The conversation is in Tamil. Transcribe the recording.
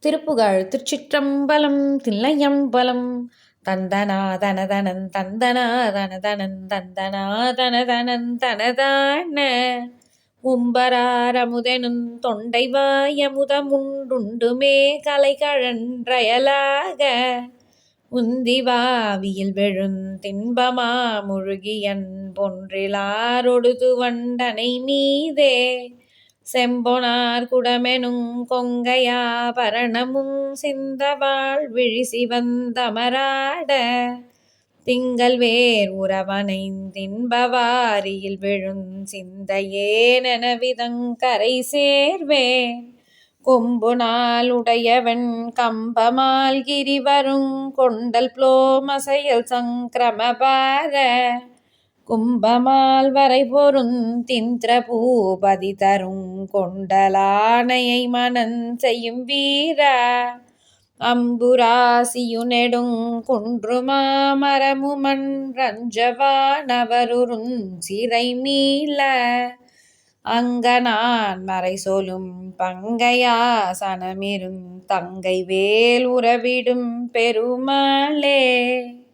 திருப்புகழ் திருச்சிற்றம்பலம் தில்லையம்பலம். தந்தனா தனதனன் தந்தனா தனதனன் தந்தனா தனதனன் தனதான உம்பராரமுதெனும் தொண்டைவாயமுதமுண்டுண்டுமே கலைகழன்றயலாக உந்திவாவியில் விழுந்தின்பமா முழுகியன் பொன்றிலாரொடுது வண்டனை மீதே செம்பொனார் குடமெனுங் கொங்கையா பரணமும் சிந்தவாள் விழிசிவந்தமராட திங்கள் வேர் உறவனைந்தின்பவாரியில் விழும் சிந்தையே நெனவிதங்கரை சேர்வேன் கொம்புனால் உடையவன் கம்பமால் கிரிவருங் கொண்டல் புளோமசையல் சங்கிரமபார கும்பமால் வரை பொருந்திந்திர பூபதி தருங் கொண்டலானையை மனன் செய்யும் வீரா அம்புராசியுனெடுங் குன்றுமா மரமுமன் ரஞ்சவானவருருஞ் சிறை மீள அங்கனான் மறை சொலும் பங்கையாசனமிருந் தங்கை வேல் உறவிடும் பெருமாளே.